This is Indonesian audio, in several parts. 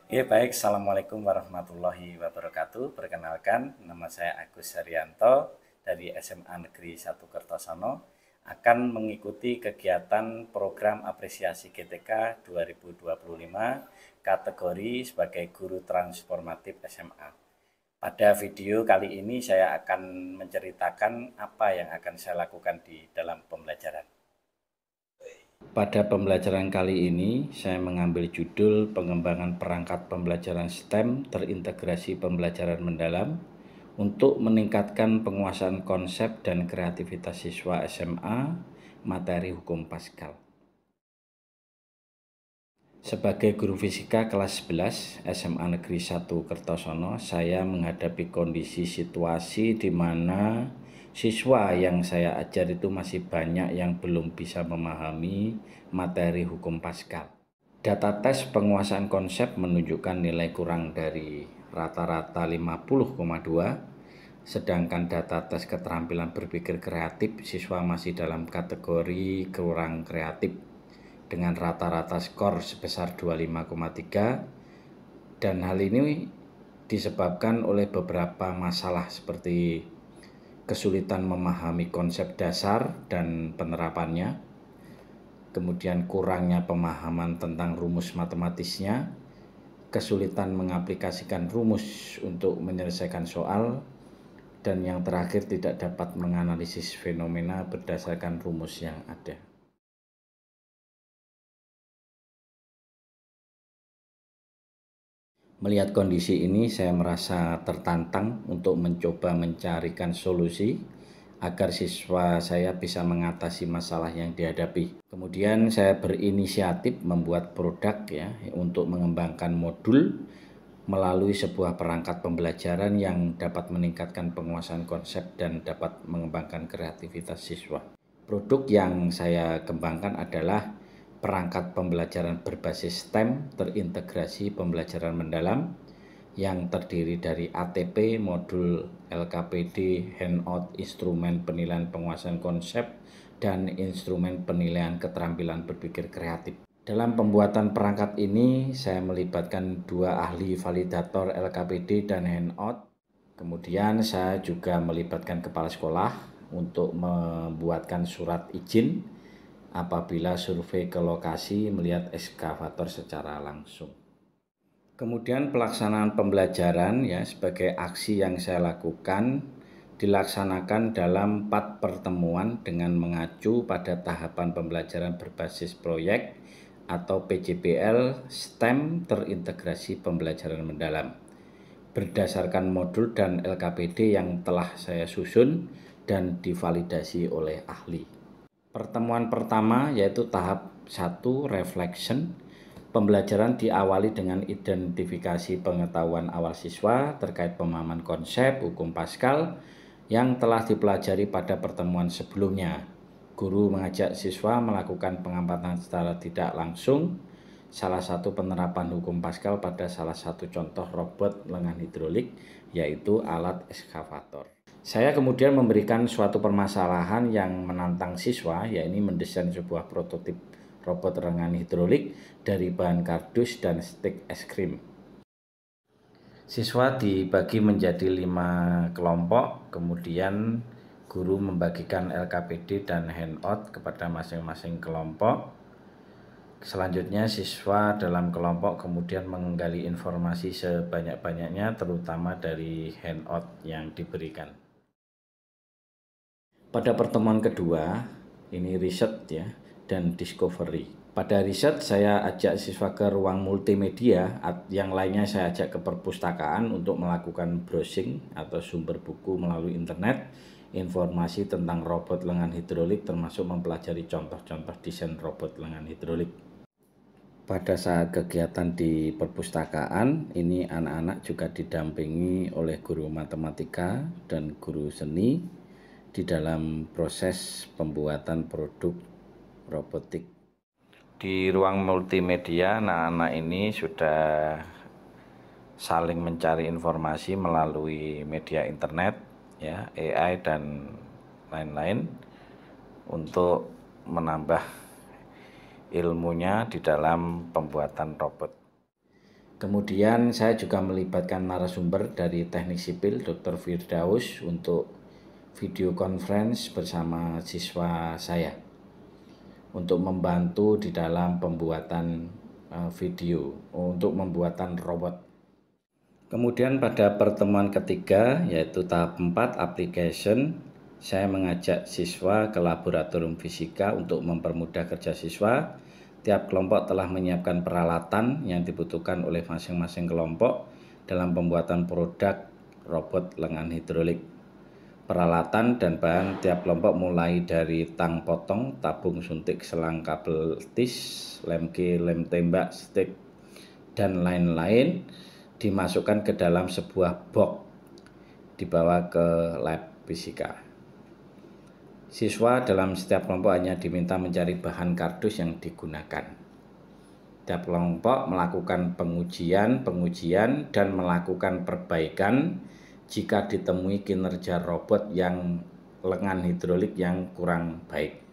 Ya baik, Assalamualaikum warahmatullahi wabarakatuh. Perkenalkan, nama saya Agus Haryanto dari SMA Negeri 1 Kertosono akan mengikuti kegiatan program apresiasi GTK 2025 kategori sebagai guru transformatif SMA. Pada video kali ini saya akan menceritakan apa yang akan saya lakukan di dalam pembelajaran. Pada pembelajaran kali ini, saya mengambil judul pengembangan perangkat pembelajaran STEM terintegrasi pembelajaran mendalam untuk meningkatkan penguasaan konsep dan kreativitas siswa SMA materi hukum Pascal. Sebagai guru fisika kelas 11 SMA Negeri 1 Kertosono, saya menghadapi kondisi situasi di mana siswa yang saya ajar itu masih banyak yang belum bisa memahami materi hukum Pascal. Data tes penguasaan konsep menunjukkan nilai kurang dari rata-rata 50,2, sedangkan data tes keterampilan berpikir kreatif siswa masih dalam kategori kurang kreatif dengan rata-rata skor sebesar 25,3, dan hal ini disebabkan oleh beberapa masalah seperti kesulitan memahami konsep dasar dan penerapannya, kemudian kurangnya pemahaman tentang rumus matematisnya, kesulitan mengaplikasikan rumus untuk menyelesaikan soal, dan yang terakhir tidak dapat menganalisis fenomena berdasarkan rumus yang ada. Melihat kondisi ini, saya merasa tertantang untuk mencoba mencarikan solusi agar siswa saya bisa mengatasi masalah yang dihadapi. Kemudian saya berinisiatif membuat produk untuk mengembangkan modul melalui sebuah perangkat pembelajaran yang dapat meningkatkan penguasaan konsep dan dapat mengembangkan kreativitas siswa. Produk yang saya kembangkan adalah perangkat pembelajaran berbasis STEM terintegrasi pembelajaran mendalam yang terdiri dari ATP, modul LKPD, handout, instrumen penilaian penguasaan konsep, dan instrumen penilaian keterampilan berpikir kreatif. Dalam pembuatan perangkat ini, saya melibatkan 2 ahli validator LKPD dan handout. Kemudian saya juga melibatkan kepala sekolah untuk membuatkan surat izin apabila survei ke lokasi melihat ekskavator secara langsung. Kemudian pelaksanaan pembelajaran sebagai aksi yang saya lakukan dilaksanakan dalam 4 pertemuan dengan mengacu pada tahapan pembelajaran berbasis proyek atau PJBL STEM terintegrasi pembelajaran mendalam berdasarkan modul dan LKPD yang telah saya susun dan divalidasi oleh ahli. Pertemuan pertama yaitu tahap 1 reflection. Pembelajaran diawali dengan identifikasi pengetahuan awal siswa terkait pemahaman konsep hukum Pascal yang telah dipelajari pada pertemuan sebelumnya. Guru mengajak siswa melakukan pengamatan secara tidak langsung salah satu penerapan hukum Pascal pada salah satu contoh robot lengan hidrolik, yaitu alat ekskavator. Saya kemudian memberikan suatu permasalahan yang menantang siswa, yaitu mendesain sebuah prototip robot lengan hidrolik dari bahan kardus dan stik es krim. Siswa dibagi menjadi 5 kelompok, kemudian guru membagikan LKPD dan handout kepada masing-masing kelompok. Selanjutnya siswa dalam kelompok kemudian menggali informasi sebanyak-banyaknya, terutama dari handout yang diberikan. Pada pertemuan kedua, ini riset dan discovery. Pada riset saya ajak siswa ke ruang multimedia, yang lainnya saya ajak ke perpustakaan untuk melakukan browsing atau sumber buku melalui internet, informasi tentang robot lengan hidrolik termasuk mempelajari contoh-contoh desain robot lengan hidrolik. Pada saat kegiatan di perpustakaan, ini anak-anak juga didampingi oleh guru matematika dan guru seni di dalam proses pembuatan produk robotik. Di ruang multimedia, anak-anak ini sudah saling mencari informasi melalui media internet, AI dan lain-lain untuk menambah ilmunya di dalam pembuatan robot. Kemudian saya juga melibatkan narasumber dari Teknik Sipil Dr. Firdaus untuk video conference bersama siswa saya untuk membantu di dalam pembuatan video untuk pembuatan robot. Kemudian pada pertemuan ketiga yaitu tahap 4 application, saya mengajak siswa ke laboratorium fisika untuk mempermudah kerja siswa. Tiap kelompok telah menyiapkan peralatan yang dibutuhkan oleh masing-masing kelompok dalam pembuatan produk robot lengan hidrolik. Peralatan dan bahan tiap kelompok mulai dari tang potong, tabung suntik, selang kabel tis, lem G, lem tembak, stick, dan lain-lain dimasukkan ke dalam sebuah box dibawa ke lab fisika. Siswa dalam setiap kelompok hanya diminta mencari bahan kardus yang digunakan. Tiap kelompok melakukan pengujian dan melakukan perbaikan jika ditemui kinerja robot yang lengan hidrolik yang kurang baik.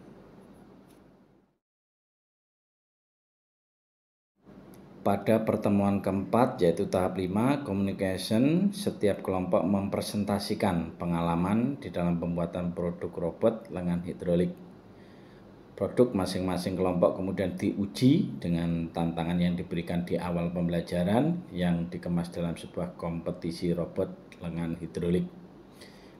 Pada pertemuan keempat yaitu tahap 5 communication, setiap kelompok mempresentasikan pengalaman di dalam pembuatan produk robot lengan hidrolik. Produk masing-masing kelompok kemudian diuji dengan tantangan yang diberikan di awal pembelajaran yang dikemas dalam sebuah kompetisi robot lengan hidrolik.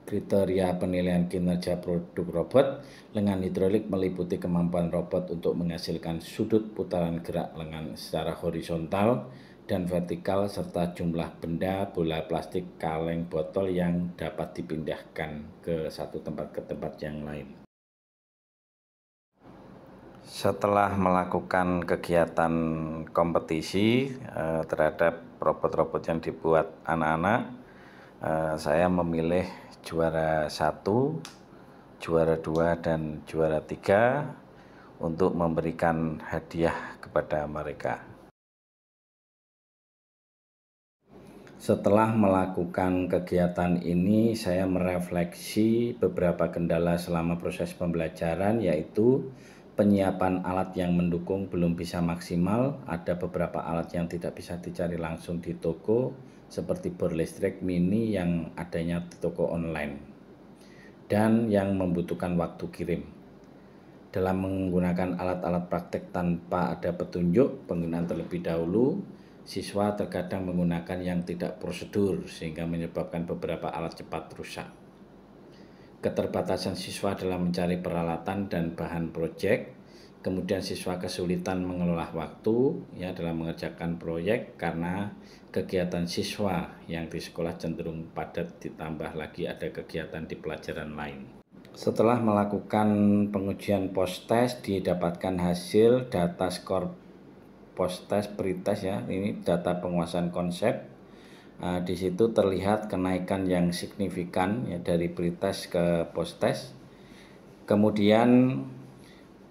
Kriteria penilaian kinerja produk robot lengan hidrolik meliputi kemampuan robot untuk menghasilkan sudut putaran gerak lengan secara horizontal dan vertikal serta jumlah benda, bola plastik, kaleng, botol yang dapat dipindahkan ke satu tempat ke tempat yang lain. Setelah melakukan kegiatan kompetisi terhadap robot-robot yang dibuat anak-anak, saya memilih juara 1, juara 2, dan juara 3 untuk memberikan hadiah kepada mereka. Setelah melakukan kegiatan ini, saya merefleksi beberapa kendala selama proses pembelajaran, yaitu penyiapan alat yang mendukung belum bisa maksimal. Ada beberapa alat yang tidak bisa dicari langsung di toko, seperti bor listrik mini yang adanya di toko online, dan yang membutuhkan waktu kirim. Dalam menggunakan alat-alat praktek tanpa ada petunjuk penggunaan terlebih dahulu, siswa terkadang menggunakan yang tidak prosedur sehingga menyebabkan beberapa alat cepat rusak. Keterbatasan siswa dalam mencari peralatan dan bahan proyek, kemudian siswa kesulitan mengelola waktu dalam mengerjakan proyek karena kegiatan siswa yang di sekolah cenderung padat, ditambah lagi ada kegiatan di pelajaran lain. Setelah melakukan pengujian post-test, didapatkan hasil data skor post-test, pre-test ini data penguasaan konsep. Di situ terlihat kenaikan yang signifikan dari pre-test ke post-test. Kemudian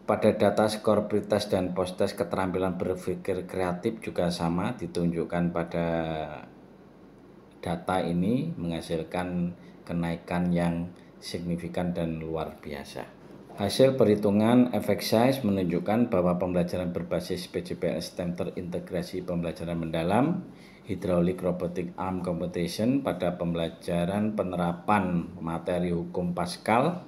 pada data skor pre-test dan post-test, keterampilan berpikir kreatif juga sama ditunjukkan pada data ini, menghasilkan kenaikan yang signifikan dan luar biasa. Hasil perhitungan efek size menunjukkan bahwa pembelajaran berbasis PJPLS STEM terintegrasi pembelajaran mendalam, hydraulic robotic arm competition pada pembelajaran penerapan materi hukum Pascal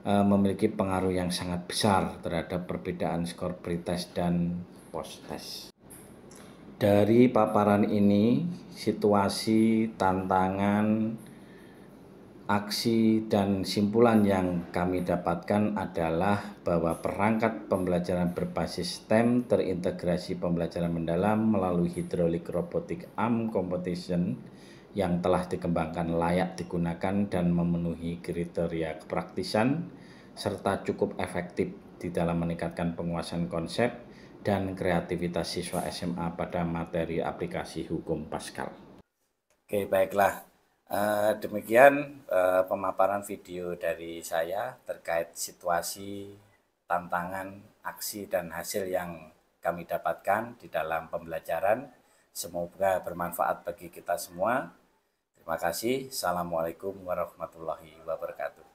memiliki pengaruh yang sangat besar terhadap perbedaan skor pre-test dan post-test. Dari paparan ini, situasi, tantangan, aksi, dan simpulan yang kami dapatkan adalah bahwa perangkat pembelajaran berbasis STEM terintegrasi pembelajaran mendalam melalui hydraulic robotic arm competition yang telah dikembangkan layak digunakan dan memenuhi kriteria kepraktisan serta cukup efektif di dalam meningkatkan penguasaan konsep dan kreativitas siswa SMA pada materi aplikasi hukum Pascal. Oke, baiklah. Demikian pemaparan video dari saya terkait situasi, tantangan, aksi, dan hasil yang kami dapatkan di dalam pembelajaran. Semoga bermanfaat bagi kita semua. Terima kasih. Assalamualaikum warahmatullahi wabarakatuh.